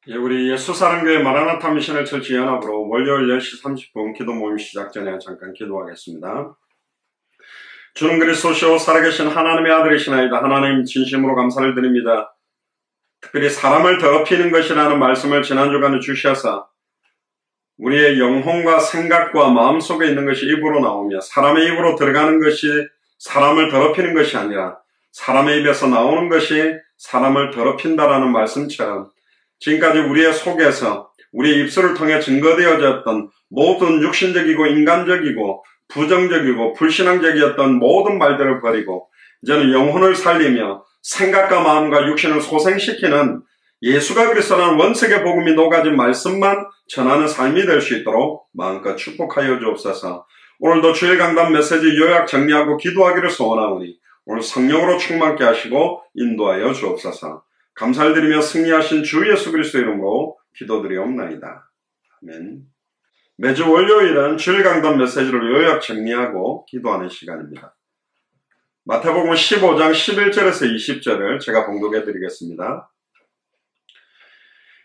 우리 예수사랑교회 마라나타 미션을 처치 연합으로 월요일 10시 30분 기도 모임 시작 전에 잠깐 기도하겠습니다. 주는 그리스도시요 살아계신 하나님의 아들이시나이다. 하나님 진심으로 감사를 드립니다. 특별히 사람을 더럽히는 것이라는 말씀을 지난 주간에 주셔서 우리의 영혼과 생각과 마음속에 있는 것이 입으로 나오며 사람의 입으로 들어가는 것이 사람을 더럽히는 것이 아니라 사람의 입에서 나오는 것이 사람을 더럽힌다라는 말씀처럼 지금까지 우리의 속에서 우리의 입술을 통해 증거되어졌던 모든 육신적이고 인간적이고 부정적이고 불신앙적이었던 모든 말들을 버리고 이제는 영혼을 살리며 생각과 마음과 육신을 소생시키는 예수가 그리스도라는 원색의 복음이 녹아진 말씀만 전하는 삶이 될 수 있도록 마음껏 축복하여 주옵소서. 오늘도 주일 강단 메시지 요약 정리하고 기도하기를 소원하오니 오늘 성령으로 충만케 하시고 인도하여 주옵소서. 감사를 드리며 승리하신 주 예수 그리스도 이름으로 기도드리옵나이다. 아멘. 매주 월요일은 주일 강단 메시지를 요약 정리하고 기도하는 시간입니다. 마태복음 15장 11절에서 20절을 제가 봉독해 드리겠습니다.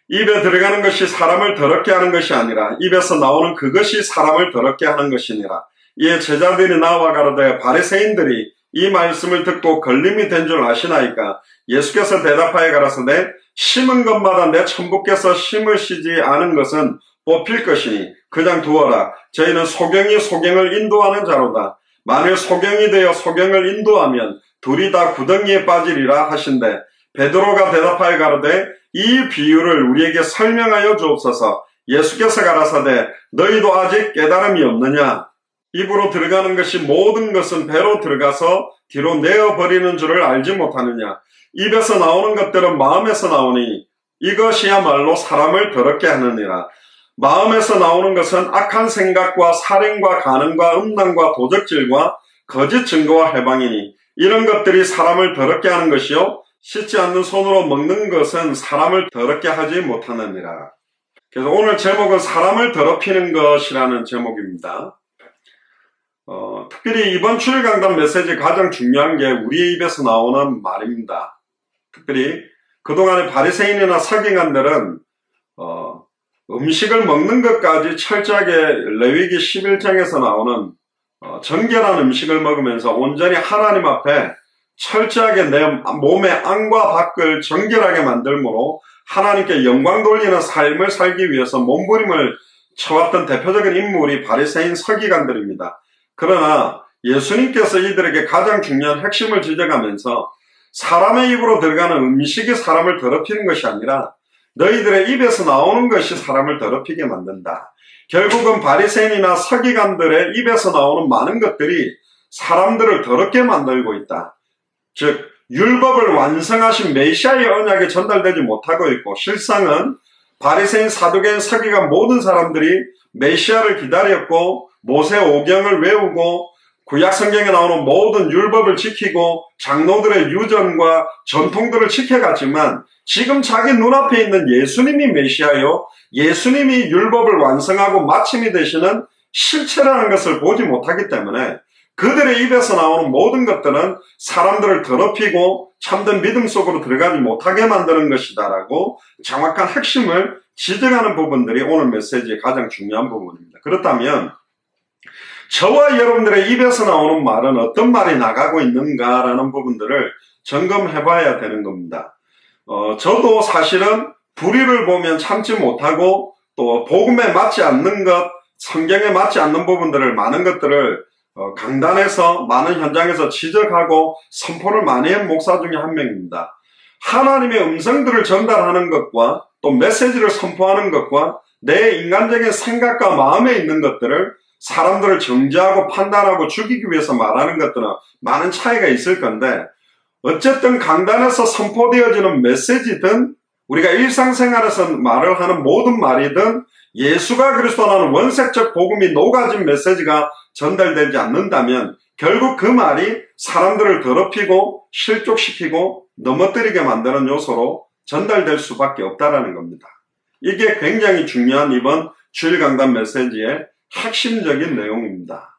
입에 들어가는 것이 사람을 더럽게 하는 것이 아니라 입에서 나오는 그것이 사람을 더럽게 하는 것이니라. 이에 제자들이 나와 가로되 바리새인들이 이 말씀을 듣고 걸림이 된 줄 아시나이까? 예수께서 대답하여 가라사대 심은 것마다 내 천부께서 심으시지 않은 것은 뽑힐 것이니 그냥 두어라. 저희는 소경이 소경을 인도하는 자로다. 만일 소경이 되어 소경을 인도하면 둘이 다 구덩이에 빠지리라 하신대. 베드로가 대답하여 가로되 이 비유를 우리에게 설명하여 주옵소서. 예수께서 가라사대 너희도 아직 깨달음이 없느냐? 입으로 들어가는 것이 모든 것은 배로 들어가서 뒤로 내어버리는 줄을 알지 못하느냐? 입에서 나오는 것들은 마음에서 나오니 이것이야말로 사람을 더럽게 하느니라. 마음에서 나오는 것은 악한 생각과 살인과 간음과 음란과 도적질과 거짓 증거와 해방이니 이런 것들이 사람을 더럽게 하는 것이요 씻지 않는 손으로 먹는 것은 사람을 더럽게 하지 못하느니라. 그래서 오늘 제목은 사람을 더럽히는 것이라는 제목입니다. 특별히 이번 주일 강단 메시지 가장 중요한 게 우리의 입에서 나오는 말입니다. 특별히 그동안의 바리새인이나 서기관들은 음식을 먹는 것까지 철저하게 레위기 11장에서 나오는 정결한 음식을 먹으면서 온전히 하나님 앞에 철저하게 내 몸의 안과 밖을 정결하게 만들므로 하나님께 영광 돌리는 삶을 살기 위해서 몸부림을 쳐왔던 대표적인 인물이 바리새인 서기관들입니다. 그러나 예수님께서 이들에게 가장 중요한 핵심을 지적하면서 사람의 입으로 들어가는 음식이 사람을 더럽히는 것이 아니라 너희들의 입에서 나오는 것이 사람을 더럽히게 만든다. 결국은 바리새인이나 서기관들의 입에서 나오는 많은 것들이 사람들을 더럽게 만들고 있다. 즉 율법을 완성하신 메시아의 언약이 전달되지 못하고 있고 실상은 바리새인, 사두개인, 서기관 모든 사람들이 메시아를 기다렸고 모세 오경을 외우고 구약 성경에 나오는 모든 율법을 지키고 장로들의 유전과 전통들을 지켜갔지만 지금 자기 눈앞에 있는 예수님이 메시아요, 예수님이 율법을 완성하고 마침이 되시는 실체라는 것을 보지 못하기 때문에 그들의 입에서 나오는 모든 것들은 사람들을 더럽히고 참된 믿음 속으로 들어가지 못하게 만드는 것이다라고 정확한 핵심을 지적하는 부분들이 오늘 메시지의 가장 중요한 부분입니다. 그렇다면 저와 여러분들의 입에서 나오는 말은 어떤 말이 나가고 있는가라는 부분들을 점검해 봐야 되는 겁니다. 저도 사실은 불의를 보면 참지 못하고 또 복음에 맞지 않는 것, 성경에 맞지 않는 부분들을 많은 것들을 강단에서 많은 현장에서 지적하고 선포를 많이 한 목사 중에 한 명입니다. 하나님의 음성들을 전달하는 것과 또 메시지를 선포하는 것과 내 인간적인 생각과 마음에 있는 것들을 사람들을 정죄하고 판단하고 죽이기 위해서 말하는 것들은 많은 차이가 있을 건데 어쨌든 강단에서 선포되어지는 메시지든 우리가 일상생활에서 말을 하는 모든 말이든 예수가 그리스도라는 원색적 복음이 녹아진 메시지가 전달되지 않는다면 결국 그 말이 사람들을 더럽히고 실족시키고 넘어뜨리게 만드는 요소로 전달될 수밖에 없다라는 겁니다. 이게 굉장히 중요한 이번 주일 강단 메시지의 핵심적인 내용입니다.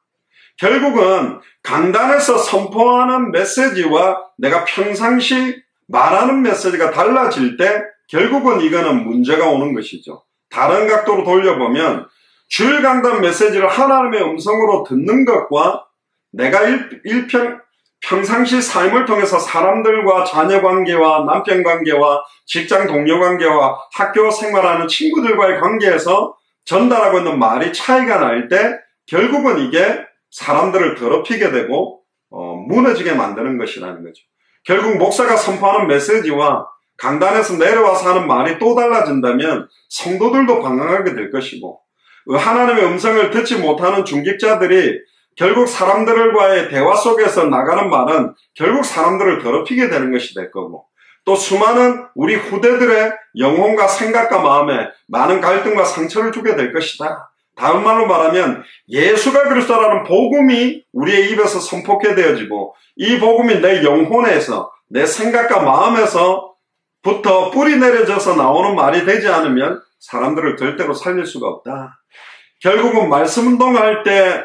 결국은 강단에서 선포하는 메시지와 내가 평상시 말하는 메시지가 달라질 때 결국은 이거는 문제가 오는 것이죠. 다른 각도로 돌려보면 주일 강단 메시지를 하나님의 음성으로 듣는 것과 내가 평상시 삶을 통해서 사람들과 자녀 관계와 남편 관계와 직장 동료 관계와 학교 생활하는 친구들과의 관계에서 전달하고 있는 말이 차이가 날 때 결국은 이게 사람들을 더럽히게 되고 무너지게 만드는 것이라는 거죠. 결국 목사가 선포하는 메시지와 강단에서 내려와서 하는 말이 또 달라진다면 성도들도 방황하게 될 것이고, 하나님의 음성을 듣지 못하는 중직자들이 결국 사람들과의 대화 속에서 나가는 말은 결국 사람들을 더럽히게 되는 것이 될 거고, 또 수많은 우리 후대들의 영혼과 생각과 마음에 많은 갈등과 상처를 주게 될 것이다. 다른 말로 말하면 예수가 그리스도라는 복음이 우리의 입에서 선포케 되어지고, 이 복음이 내 영혼에서, 내 생각과 마음에서부터 뿌리 내려져서 나오는 말이 되지 않으면 사람들을 절대로 살릴 수가 없다. 결국은 말씀운동할 때,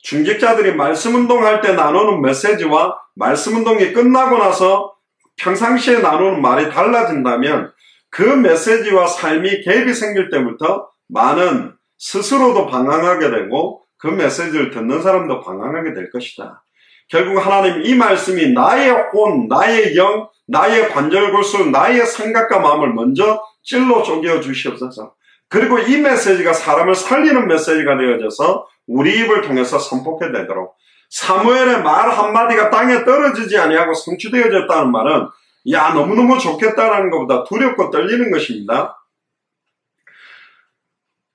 중직자들이 말씀운동할 때 나누는 메시지와 말씀운동이 끝나고 나서 평상시에 나누는 말이 달라진다면 그 메시지와 삶이 갭이 생길 때부터 많은 스스로도 방황하게 되고 그 메시지를 듣는 사람도 방황하게 될 것이다. 결국 하나님 이 말씀이 나의 혼, 나의 영, 나의 관절골수, 나의 생각과 마음을 먼저 찔러 쪼개어 주시옵소서. 그리고 이 메시지가 사람을 살리는 메시지가 되어져서 우리 입을 통해서 선포해 되도록, 사무엘의 말 한마디가 땅에 떨어지지 아니하고 성취되어졌다는 말은 야 너무너무 좋겠다라는 것보다 두렵고 떨리는 것입니다.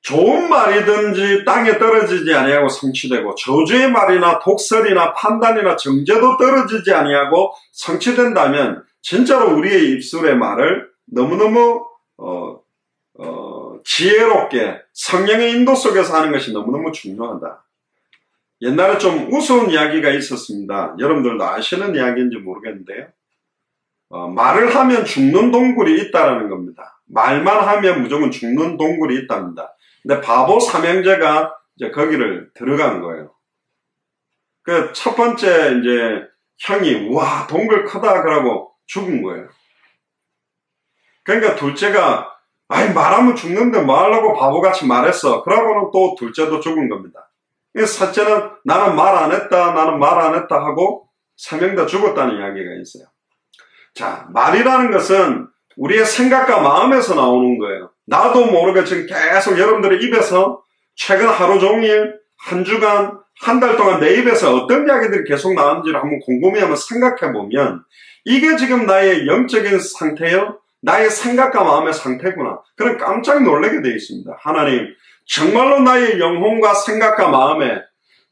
좋은 말이든지 땅에 떨어지지 아니하고 성취되고, 저주의 말이나 독설이나 판단이나 정죄도 떨어지지 아니하고 성취된다면 진짜로 우리의 입술의 말을 너무너무 지혜롭게 성령의 인도 속에서 하는 것이 너무너무 중요하다. 옛날에 좀 우스운 이야기가 있었습니다. 여러분들도 아시는 이야기인지 모르겠는데요. 말을 하면 죽는 동굴이 있다라는 겁니다. 말만 하면 무조건 죽는 동굴이 있답니다. 근데 바보 삼형제가 이제 거기를 들어간 거예요. 그 첫 번째 이제 형이 와 동굴 크다 그러고 죽은 거예요. 그러니까 둘째가 아이 말하면 죽는데 뭐 하려고 바보같이 말했어. 그러고는 또 둘째도 죽은 겁니다. 셋째는 나는 말 안 했다, 나는 말 안 했다 하고 3명 다 죽었다는 이야기가 있어요. 자, 말이라는 것은 우리의 생각과 마음에서 나오는 거예요. 나도 모르게 지금 계속 여러분들의 입에서 최근 하루 종일, 한 주간, 한 달 동안 내 입에서 어떤 이야기들이 계속 나오는지를 한번 궁금해 한번 생각해 보면 이게 지금 나의 영적인 상태요? 나의 생각과 마음의 상태구나. 그럼 깜짝 놀라게 되어 있습니다. 하나님, 정말로 나의 영혼과 생각과 마음에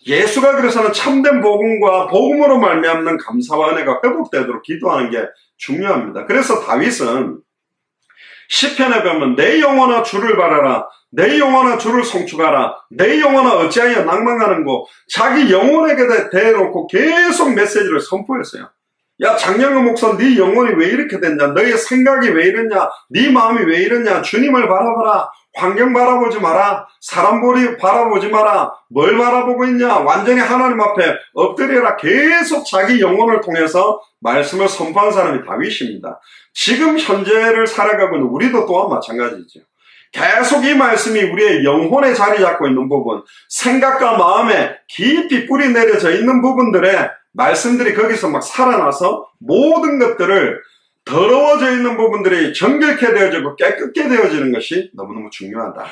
예수가 그래서는 참된 복음과 복음으로 말미암는 감사와 은혜가 회복되도록 기도하는 게 중요합니다. 그래서 다윗은 시편에 보면 내 영혼아 주를 바라라, 내 영혼아 주를 송축하라, 내 영혼아 어찌하여 낭망하는고, 자기 영혼에게 대놓고 계속 메시지를 선포했어요. 야 장영호 목사, 네 영혼이 왜 이렇게 됐냐, 너의 생각이 왜 이러냐, 네 마음이 왜 이러냐, 주님을 바라봐라, 환경 바라보지 마라, 사람 바라보지 마라, 뭘 바라보고 있냐, 완전히 하나님 앞에 엎드려라. 계속 자기 영혼을 통해서 말씀을 선포한 사람이 다윗입니다. 지금 현재를 살아가고 있는 우리도 또한 마찬가지죠. 계속 이 말씀이 우리의 영혼에 자리 잡고 있는 부분, 생각과 마음에 깊이 뿌리 내려져 있는 부분들의 말씀들이 거기서 막 살아나서 모든 것들을, 더러워져 있는 부분들이 정결케 되어지고 깨끗게 되어지는 것이 너무너무 중요하다.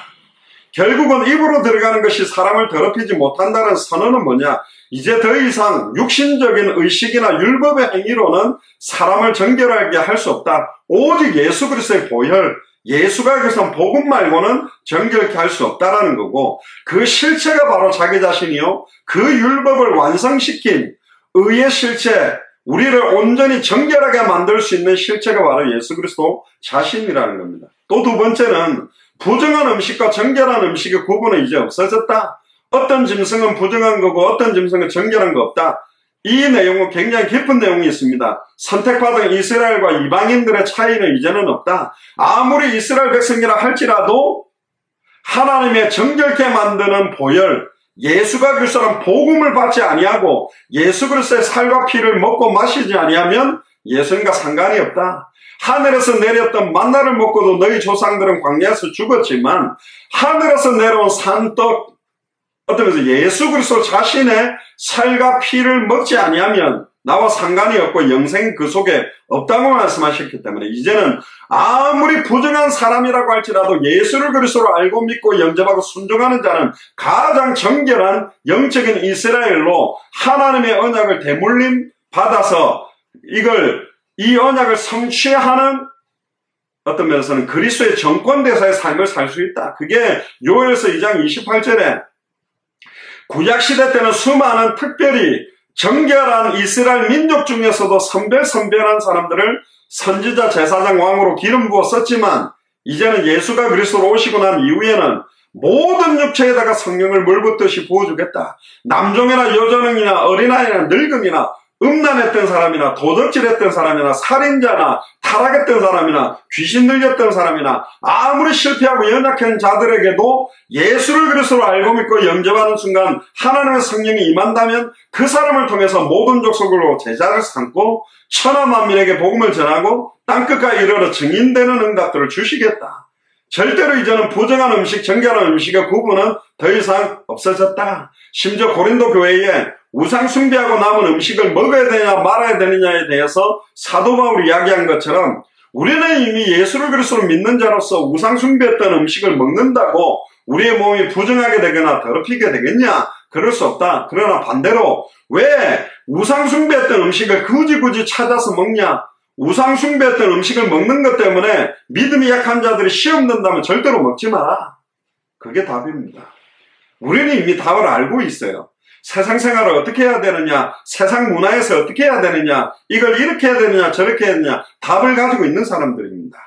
결국은 입으로 들어가는 것이 사람을 더럽히지 못한다는 선언은 뭐냐? 이제 더 이상 육신적인 의식이나 율법의 행위로는 사람을 정결하게 할 수 없다. 오직 예수 그리스도의 보혈, 예수가 그래서 복음 말고는 정결케 할 수 없다라는 거고, 그 실체가 바로 자기 자신이요, 그 율법을 완성시킨 의의 실체, 우리를 온전히 정결하게 만들 수 있는 실체가 바로 예수 그리스도 자신이라는 겁니다. 또 두 번째는 부정한 음식과 정결한 음식의 구분은 이제 없어졌다. 어떤 짐승은 부정한 거고 어떤 짐승은 정결한 거 없다. 이 내용은 굉장히 깊은 내용이 있습니다. 선택받은 이스라엘과 이방인들의 차이는 이제는 없다. 아무리 이스라엘 백성이라 할지라도 하나님의 정결케 만드는 보혈, 예수가 그리스도는 복음을 받지 아니하고 예수 그리스도의 살과 피를 먹고 마시지 아니하면 예수님과 상관이 없다. 하늘에서 내렸던 만나를 먹고도 너희 조상들은 광야에서 죽었지만 하늘에서 내려온 산떡, 어떤 면에서 예수 그리스도 자신의 살과 피를 먹지 아니하면 나와 상관이 없고 영생 그 속에 없다고 말씀하셨기 때문에 이제는 아무리 부정한 사람이라고 할지라도 예수를 그리스도로 알고 믿고 영접하고 순종하는 자는 가장 정결한 영적인 이스라엘로 하나님의 언약을 대물림 받아서 이 언약을 성취하는 어떤 면에서는 그리스도의 정권대사의 삶을 살 수 있다. 그게 요엘서 2장 28절에 구약시대 때는 수많은 특별히 정결한 이스라엘 민족 중에서도 선별한 사람들을 선지자, 제사장, 왕으로 기름 부어 썼지만 이제는 예수가 그리스도로 오시고 난 이후에는 모든 육체에다가 성령을 물붓듯이 부어주겠다. 남종이나 여종이나 어린아이나 늙음이나 음란했던 사람이나 도적질했던 사람이나 살인자나 타락했던 사람이나 귀신 들렸던 사람이나 아무리 실패하고 연약한 자들에게도 예수를 그리스도로 알고 믿고 영접하는 순간 하나님의 성령이 임한다면 그 사람을 통해서 모든 족속으로 제자를 삼고 천하 만민에게 복음을 전하고 땅끝까지 이르러 증인되는 응답들을 주시겠다. 절대로 이제는 부정한 음식, 정결한 음식의 구분은 더 이상 없어졌다. 심지어 고린도 교회에 우상 숭배하고 남은 음식을 먹어야 되냐 말아야 되느냐에 대해서 사도 바울이 이야기한 것처럼 우리는 이미 예수를 그리스도로 믿는 자로서 우상 숭배했던 음식을 먹는다고 우리의 몸이 부정하게 되거나 더럽히게 되겠냐? 그럴 수 없다. 그러나 반대로 왜 우상 숭배했던 음식을 굳이 찾아서 먹냐? 우상 숭배했던 음식을 먹는 것 때문에 믿음이 약한 자들이 시험 든다면 절대로 먹지 마라. 그게 답입니다. 우리는 이미 답을 알고 있어요. 세상 생활을 어떻게 해야 되느냐, 세상 문화에서 어떻게 해야 되느냐, 이걸 이렇게 해야 되느냐, 저렇게 해야 되느냐, 답을 가지고 있는 사람들입니다.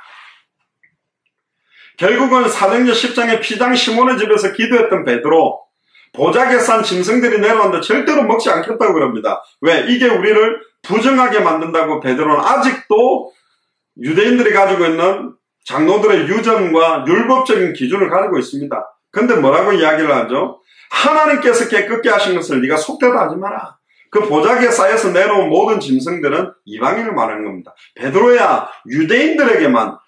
결국은 사도행전 10장에 피장 시몬의 집에서 기도했던 베드로, 보자기에 싼 짐승들이 내려왔는데 절대로 먹지 않겠다고 그럽니다. 왜? 이게 우리를 부정하게 만든다고 베드로는 아직도 유대인들이 가지고 있는 장로들의 유전과 율법적인 기준을 가지고 있습니다. 근데 뭐라고 이야기를 하죠? 하나님께서 깨끗게 하신 것을 네가 속되다 하지 마라. 그 보자기에 쌓여서 내려온 모든 짐승들은 이방인을 말하는 겁니다. 베드로야 유대인들에게만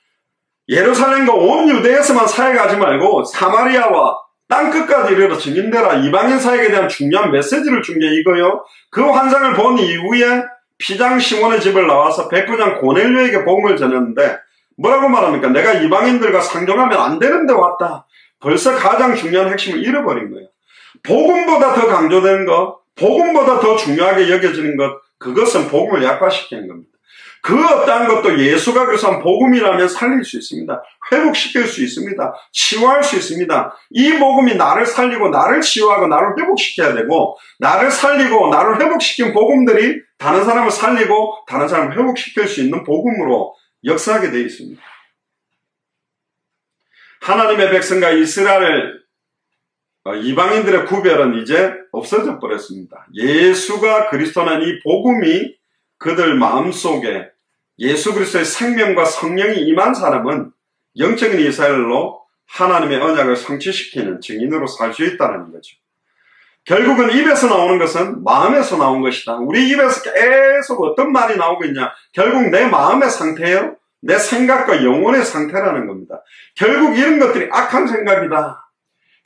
예루살렘과 온 유대에서만 사역하지 말고 사마리아와 땅끝까지 이르러 증인되라. 이방인 사역에 대한 중요한 메시지를 준 게 이거요. 그 환상을 본 이후에 피장 시몬의 집을 나와서 백부장 고넬료에게 복음을 전했는데 뭐라고 말합니까? 내가 이방인들과 상종하면 안 되는데 왔다. 벌써 가장 중요한 핵심을 잃어버린 거예요. 복음보다 더 강조되는 것, 복음보다 더 중요하게 여겨지는 것, 그것은 복음을 약화시키는 겁니다. 그 어떠한 것도 예수가 그래서 복음이라면 살릴 수 있습니다. 회복시킬 수 있습니다. 치유할 수 있습니다. 이 복음이 나를 살리고 나를 치유하고 나를 회복시켜야 되고 나를 살리고 나를 회복시킨 복음들이 다른 사람을 살리고 다른 사람을 회복시킬 수 있는 복음으로 역사하게 되어 있습니다. 하나님의 백성과 이스라엘 이방인들의 구별은 이제 없어져 버렸습니다. 예수가 그리스도는 이 복음이 그들 마음속에 예수 그리스도의 생명과 성령이 임한 사람은 영적인 이스라엘로 하나님의 언약을 성취시키는 증인으로 살 수 있다는 거죠. 결국은 입에서 나오는 것은 마음에서 나온 것이다. 우리 입에서 계속 어떤 말이 나오고 있냐? 결국 내 마음의 상태예요. 내 생각과 영혼의 상태라는 겁니다. 결국 이런 것들이 악한 생각이다.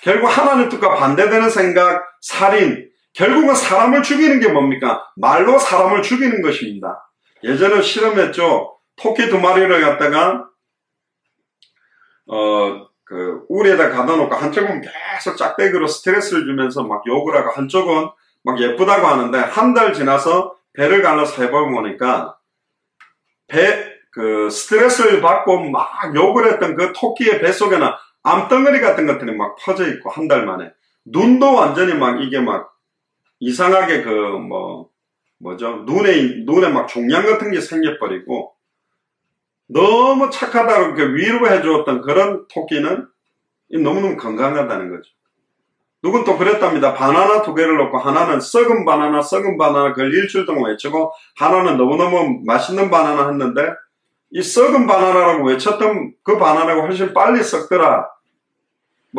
결국 하나님 뜻과 반대되는 생각, 살인, 결국은 사람을 죽이는 게 뭡니까? 말로 사람을 죽이는 것입니다. 예전에 실험했죠. 토끼 2마리를 갖다가 우리에다 가다 놓고 한쪽은 계속 짝대기로 스트레스를 주면서 막 욕을 하고 한쪽은 막 예쁘다고 하는데 한 달 지나서 배를 갈라서 해보니까 스트레스를 받고 막 욕을 했던 그 토끼의 뱃속에는 암덩어리 같은 것들이 막 퍼져 있고 한 달 만에 눈도 완전히 막 이게 막 이상하게 눈에 막 종양 같은 게 생겨버리고 너무 착하다고 이렇게 위로해 주었던 그런 토끼는 너무너무 건강하다는 거죠. 누군 또 그랬답니다. 바나나 2개를 넣고 하나는 썩은 바나나 그걸 일주일 동안 외치고 하나는 너무너무 맛있는 바나나 했는데 이 썩은 바나나라고 외쳤던 그 바나나가 훨씬 빨리 썩더라.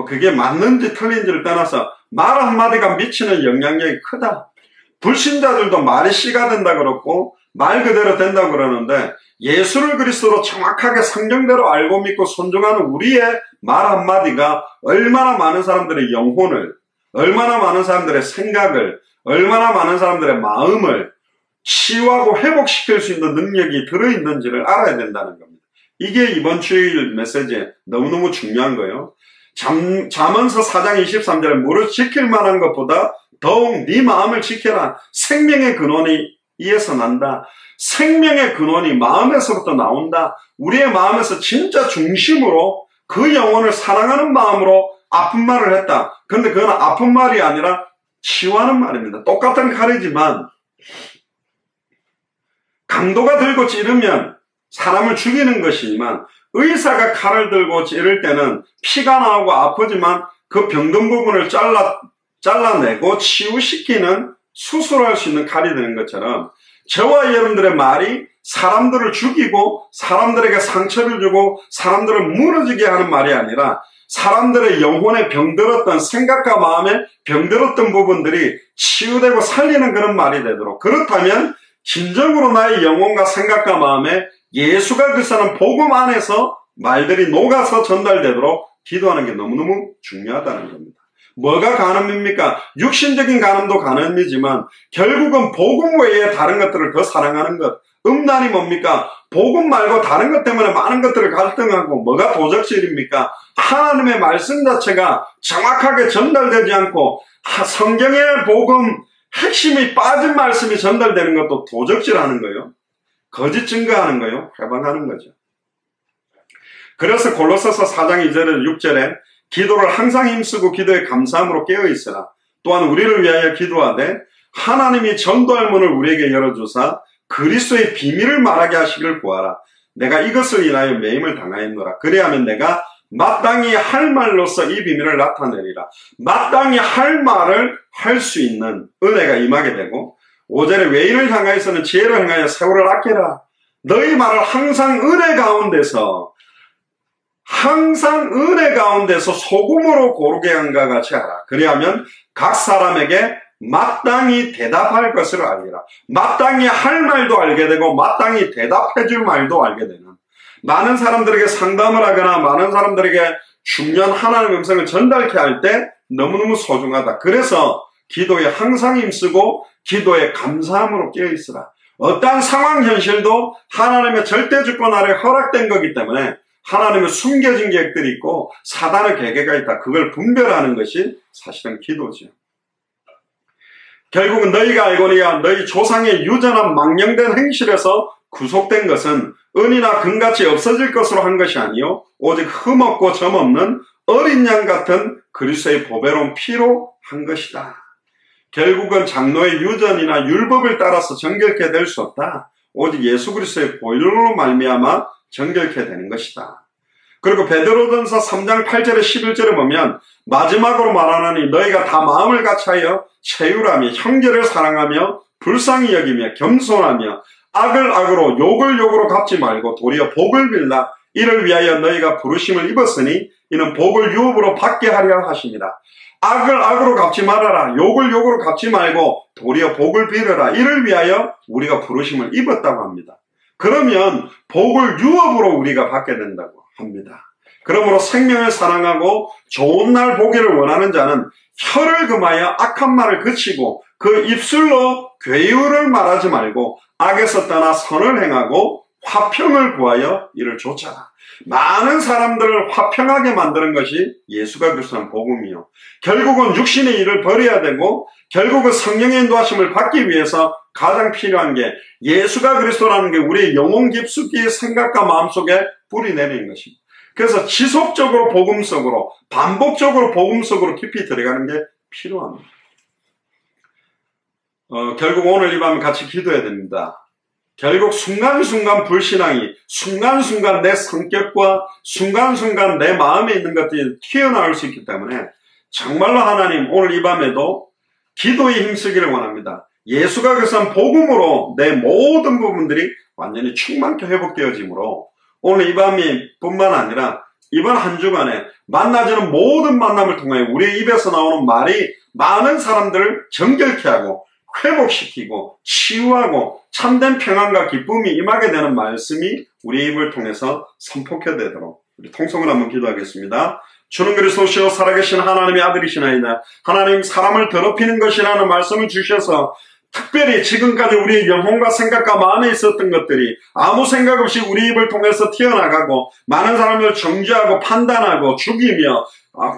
그게 맞는지 틀린지를 떠나서 말 한마디가 미치는 영향력이 크다. 불신자들도 말이 씨가 된다 그렇고 말 그대로 된다고 그러는데 예수를 그리스도로 정확하게 성경대로 알고 믿고 순종하는 우리의 말 한마디가 얼마나 많은 사람들의 영혼을, 얼마나 많은 사람들의 생각을, 얼마나 많은 사람들의 마음을 치유하고 회복시킬 수 있는 능력이 들어있는지를 알아야 된다는 겁니다. 이게 이번 주일 메시지에 너무너무 중요한 거예요. 잠언서 4장 23절에 무릇 지킬 만한 것보다 더욱 네 마음을 지켜라. 생명의 근원이 이에서 난다. 생명의 근원이 마음에서부터 나온다. 우리의 마음에서 진짜 중심으로 그 영혼을 사랑하는 마음으로 아픈 말을 했다. 그런데 그건 아픈 말이 아니라 치유하는 말입니다. 똑같은 칼이지만 강도가 들고 찌르면 사람을 죽이는 것이지만 의사가 칼을 들고 찌를 때는 피가 나오고 아프지만 그 병든 부분을 잘라내고 치유시키는 수술할 수 있는 칼이 되는 것처럼 저와 여러분들의 말이 사람들을 죽이고 사람들에게 상처를 주고 사람들을 무너지게 하는 말이 아니라 사람들의 영혼에 병들었던 생각과 마음에 병들었던 부분들이 치유되고 살리는 그런 말이 되도록, 그렇다면 진정으로 나의 영혼과 생각과 마음에 예수가 그리스도는 복음 안에서 말들이 녹아서 전달되도록 기도하는 게 너무너무 중요하다는 겁니다. 뭐가 간음입니까? 육신적인 간음도 간음이지만 결국은 복음 외에 다른 것들을 더 사랑하는 것. 음란이 뭡니까? 복음 말고 다른 것 때문에 많은 것들을 갈등하고 뭐가 도적질입니까? 하나님의 말씀 자체가 정확하게 전달되지 않고 성경의 복음 핵심이 빠진 말씀이 전달되는 것도 도적질하는 거예요. 거짓 증거하는 거예요. 회방하는 거죠. 그래서 골로새서 4장 2절에서 6절에 기도를 항상 힘쓰고 기도에 감사함으로 깨어있으라. 또한 우리를 위하여 기도하되 하나님이 전도할 문을 우리에게 열어주사 그리스도의 비밀을 말하게 하시길 구하라. 내가 이것을 인하여 매임을 당하였노라. 그래야면 내가 마땅히 할 말로서 이 비밀을 나타내리라. 마땅히 할 말을 할 수 있는 은혜가 임하게 되고, 5절에 외인을 향하여서는 지혜를 행하여 세월을 아껴라. 너희 말을 항상 은혜 가운데서 소금으로 고르게 한가 같이 하라. 그리하면 각 사람에게 마땅히 대답할 것을 알리라. 마땅히 할 말도 알게 되고 마땅히 대답해 줄 말도 알게 되는, 많은 사람들에게 상담을 하거나 많은 사람들에게 중요한 하나님의 음성을 전달케 할 때 너무너무 소중하다. 그래서 기도에 항상 힘쓰고 기도에 감사함으로 깨어있으라. 어떠한 상황 현실도 하나님의 절대 주권 아래 허락된 거기 때문에 하나님의 숨겨진 계획들이 있고 사단의 계획가 있다. 그걸 분별하는 것이 사실은 기도죠. 결국은 너희가 알거니와 너희 조상의 유전한 망령된 행실에서 구속된 것은 은이나 금같이 없어질 것으로 한 것이 아니요 오직 흠없고 점없는 어린 양 같은 그리스도의 보배로운 피로 한 것이다. 결국은 장로의 유전이나 율법을 따라서 정결케 될 수 없다. 오직 예수 그리스도의 보혈로 말미암아 정결케 되는 것이다. 그리고 베드로전서 3장 8절에 11절에 보면 마지막으로 말하노니 너희가 다 마음을 같이하여 체휼하며 형제를 사랑하며 불쌍히 여기며 겸손하며 악을 악으로 욕을 욕으로 갚지 말고 도리어 복을 빌라. 이를 위하여 너희가 부르심을 입었으니 이는 복을 유업으로 받게 하려 하십니다. 악을 악으로 갚지 말아라. 욕을 욕으로 갚지 말고 도리어 복을 빌어라. 이를 위하여 우리가 부르심을 입었다고 합니다. 그러면 복을 유업으로 우리가 받게 된다고 합니다. 그러므로 생명을 사랑하고 좋은 날 보기를 원하는 자는 혀를 금하여 악한 말을 그치고 그 입술로 괴유를 말하지 말고 악에서 떠나 선을 행하고 화평을 구하여 이를 좇아라. 많은 사람들을 화평하게 만드는 것이 예수가 그리스도는 복음이요. 결국은 육신의 일을 버려야 되고 결국은 성령의 인도하심을 받기 위해서 가장 필요한 게 예수가 그리스도라는 게 우리의 영혼 깊숙이 생각과 마음속에 뿌리내리는 것입니다. 그래서 지속적으로 복음 속으로 반복적으로 복음 속으로 깊이 들어가는 게 필요합니다. 결국 오늘 이 밤에 같이 기도해야 됩니다. 결국 순간순간 불신앙이 순간순간 내 성격과 순간순간 내 마음에 있는 것들이 튀어나올 수 있기 때문에 정말로 하나님 오늘 이 밤에도 기도에 힘쓰기를 원합니다. 예수가 그리스도는 복음으로 내 모든 부분들이 완전히 충만케 회복되어지므로 오늘 이 밤이 뿐만 아니라 이번 한 주간에 만나지는 모든 만남을 통해 우리의 입에서 나오는 말이 많은 사람들을 정결케 하고 회복시키고 치유하고 참된 평안과 기쁨이 임하게 되는 말씀이 우리 입을 통해서 선포케 되도록 우리 통성을 한번 기도하겠습니다. 주는 그리스도시요 살아계신 하나님의 아들이시나이다. 하나님 사람을 더럽히는 것이라는 말씀을 주셔서 특별히 지금까지 우리의 영혼과 생각과 마음에 있었던 것들이 아무 생각 없이 우리 입을 통해서 튀어나가고 많은 사람을 정죄하고 판단하고 죽이며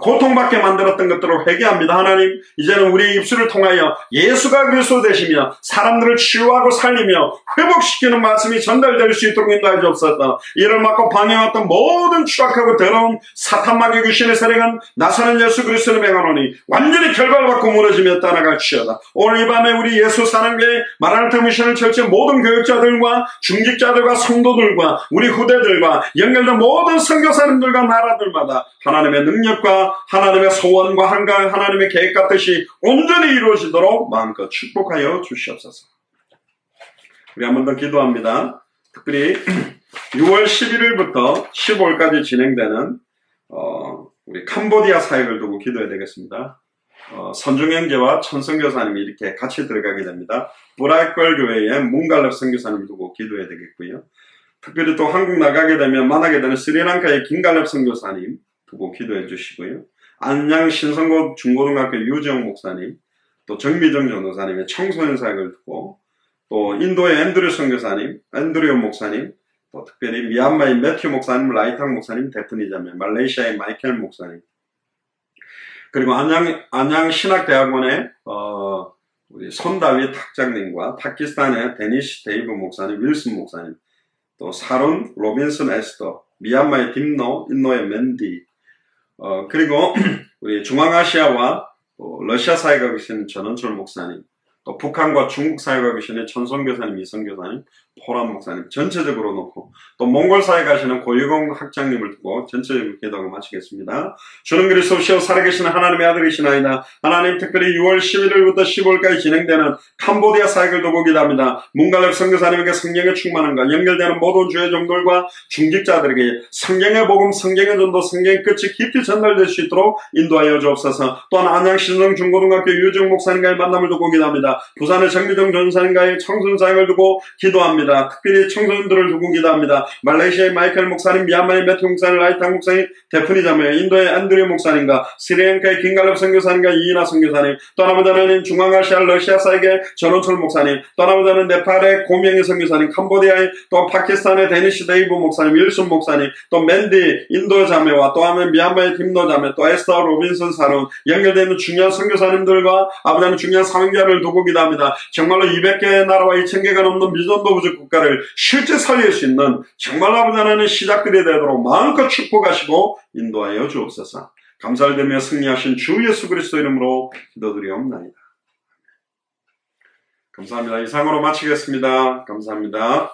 고통받게 만들었던 것들을 회개합니다. 하나님, 이제는 우리의 입술을 통하여 예수가 그리스도 되시며 사람들을 치유하고 살리며 회복시키는 말씀이 전달될 수 있도록 인도해 주옵소서. 이를 막고 방해왔던 모든 추악하고 더러운 사탄마귀 귀신의 세력은 나사는 예수 그리스도를 명하노니 완전히 결발받고 무너지며 떠나갈지어다. 오늘 이 밤에 우리 예수 사랑교회 마라나타 미션을 철저히 모든 교육자들과 중직자들과 성도들과 우리 후대들과 연결된 모든 선교사님들과 나라들마다 하나님의 능력과 하나님의 소원과 하나님의 계획과 뜻이 온전히 이루어지도록 마음껏 축복하여 주시옵소서. 우리 한 번 더 기도합니다. 특별히 6월 11일부터 15일까지 진행되는 우리 캄보디아 사역을 두고 기도해야 되겠습니다. 선중형제와 천성교사님이 이렇게 같이 들어가게 됩니다. 브라이컬 교회의 문갈렙 선교사님을 두고 기도해야 되겠고요. 특별히 또 한국 나가게 되면 만나게 되는 스리랑카의 김갈렙 선교사님 두고 기도해 주시고요. 안양 신성고 중고등학교 유지영 목사님, 또 정미정 전도사님의 청소년 사역을 두고, 또 인도의 앤드류 선교사님, 앤드류 목사님, 또 특별히 미얀마의 매튜 목사님, 라이탕 목사님, 데프니자매, 말레이시아의 마이켈 목사님, 그리고 안양 신학대학원의 우리 손다윗 학장님과 파키스탄의 데니시 데이브 목사님, 윌슨 목사님, 또 사룬 로빈슨 에스더, 미얀마의 딤노, 인도의 맨디, 그리고 우리 중앙아시아와 러시아 사회가 계신 전원철 목사님, 또 북한과 중국 사회가 계시는 천성교사님, 이성교사님, 포란 목사님 전체적으로 놓고 또 몽골 사회 가시는 고유공 학장님을 두고 전체적으로 기도하고 마치겠습니다. 주는 그리스도시요 살아계시는 하나님의 아들이시나이다. 하나님, 특별히 6월 11일부터 15일까지 진행되는 캄보디아 사역을 두고 기도합니다. 문갈렙 선교사님에게 성령의 충만함과 연결되는 모든 주의 종들과 중직자들에게 성경의 복음, 성경의 전도, 성경의 끝이 깊이 전달될 수 있도록 인도하여 주옵소서. 또한 안양 신성 중고등학교 유정 목사님과의 만남을 두고 기도합니다. 부산의 정미정 전사님과의 청소년 사역을 두고 기도합니다. 특별히 청소년들을 두고 기도합니다. 말레이시아의 마이클 목사님, 미얀마의 매튜 목사님, 라이탕 목사님, 데프니 자매, 인도의 앤드류 목사님과 스리랑카의 김갈렙 선교사님과 이인하 선교사님, 또 하나보다는 중앙아시아 러시아 사역의 전원철 목사님, 또 하나보다는 네팔의 고명희 선교사님, 캄보디아의 또 파키스탄의 데니시 데이브 목사님, 윌슨 목사님, 또 맨디 인도 자매와 또 하면 미얀마의 딤노 자매, 또 에스터 로빈슨 사론 연결되는 중요한 선교사님들과 아버지는 중요한 사명자를 두고 기도합니다. 정말로 200개의 나라와 2000개가 넘는 미전도 부족 국가를 실제 살릴 수 있는 정말 아버지 하나님 시작들이 되도록 마음껏 축복하시고 인도하여 주옵소서. 감사를 드리며 승리하신 주 예수 그리스도 이름으로 기도드리옵나이다. 감사합니다. 이상으로 마치겠습니다. 감사합니다.